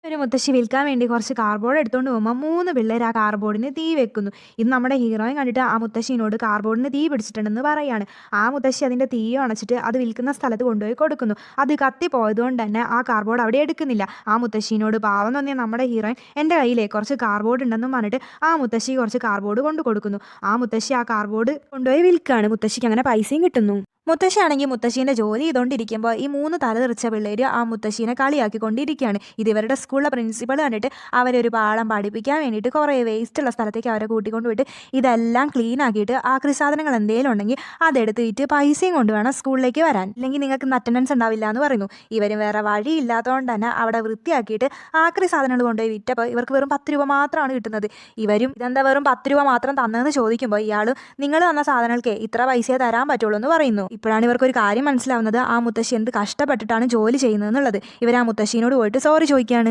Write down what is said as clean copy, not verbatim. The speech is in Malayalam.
ഒരു മുത്തശ്ശി വിൽക്കാൻ വേണ്ടി കുറച്ച് കാർഡ്ബോർഡ് എടുത്തുകൊണ്ട് പോകുമ്പോൾ 3 പിള്ളേർ ആ കാർഡ്ബോർഡിന് തീ വെക്കുന്നു. ഇത് നമ്മുടെ ഹീറോയും കണ്ടിട്ട് ആ മുത്തശ്ശീനോട് കാർഡ്ബോർഡിന് തീ പിടിച്ചിട്ടുണ്ടെന്ന് പറയാണ്. ആ മുത്തശ്ശി അതിൻ്റെ തീ അണച്ചിട്ട് അത് വിൽക്കുന്ന സ്ഥലത്ത് കൊണ്ടുപോയി കൊടുക്കുന്നു. അത് കത്തിപ്പോയതുകൊണ്ട് തന്നെ ആ കാർഡ്ബോർഡ് അവിടെ എടുക്കുന്നില്ല. ആ മുത്തശ്ശീനോട് പാവം തോന്നിയ നമ്മുടെ ഹീറോയിൻ എൻ്റെ കയ്യിലേ കുറച്ച് കാർഡ്ബോർഡ് ഉണ്ടെന്നും പറഞ്ഞിട്ട് ആ മുത്തശ്ശി കുറച്ച് കാർഡ്ബോർഡ് കൊണ്ട് കൊടുക്കുന്നു. ആ മുത്തശ്ശി ആ കാർഡ്ബോർഡ് കൊണ്ടുപോയി വിൽക്കുകയാണ്. മുത്തശ്ശിക്ക് അങ്ങനെ പൈസയും കിട്ടുന്നു. മുത്തശ്ശിയാണെങ്കിൽ മുത്തശ്ശീൻ്റെ ജോലി ചെയ്തുകൊണ്ടിരിക്കുമ്പോൾ ഈ 3 തലതെറിച്ച പിള്ളേർ ആ മുത്തശ്ശീനെ കളിയാക്കിക്കൊണ്ടിരിക്കുകയാണ്. ഇത് ഇവരുടെ സ്കൂളിലെ പ്രിൻസിപ്പൾ കണ്ടിട്ട് അവരൊരു പാഠം പഠിപ്പിക്കാൻ വേണ്ടിയിട്ട് കുറേ വേസ്റ്റുള്ള സ്ഥലത്തേക്ക് അവരെ കൂട്ടിക്കൊണ്ട് പോയിട്ട് ഇതെല്ലാം ക്ലീൻ ആക്കിയിട്ട് ആക്രി സാധനങ്ങൾ എന്തെങ്കിലും ഉണ്ടെങ്കിൽ അതെടുത്ത് വിറ്റ് പൈസയും കൊണ്ട് വേണം സ്കൂളിലേക്ക് വരാൻ, ഇല്ലെങ്കിൽ നിങ്ങൾക്ക് അറ്റൻഡൻസ് ഉണ്ടാവില്ല എന്ന് പറയുന്നു. ഇവരും വേറെ വഴിയില്ലാത്തതുകൊണ്ട് തന്നെ അവിടെ വൃത്തിയാക്കിയിട്ട് ആക്രി സാധനങ്ങൾ കൊണ്ടുപോയി വിറ്റപ്പോൾ ഇവർക്ക് വെറും 10 രൂപ മാത്രമാണ് കിട്ടുന്നത്. ഇവരും ഇതെന്താ വെറും 10 രൂപ മാത്രം തന്നതെന്ന് ചോദിക്കുമ്പോൾ ഇയാൾ നിങ്ങൾ തന്ന സാധനങ്ങൾക്ക് ഇത്ര പൈസയെ തരാൻ പറ്റുള്ളൂ എന്ന് പറയുന്നു. ഇപ്പോഴാണ് ഇവർക്കൊരു കാര്യം മനസ്സിലാവുന്നത്, ആ മുത്തശ്ശി എന്ത് കഷ്ടപ്പെട്ടിട്ടാണ് ജോലി ചെയ്യുന്നതെന്നുള്ളത്. ഇവർ ആ മുത്തശ്ശീനോട് പോയിട്ട് സോറി ചോദിക്കുകയാണ്.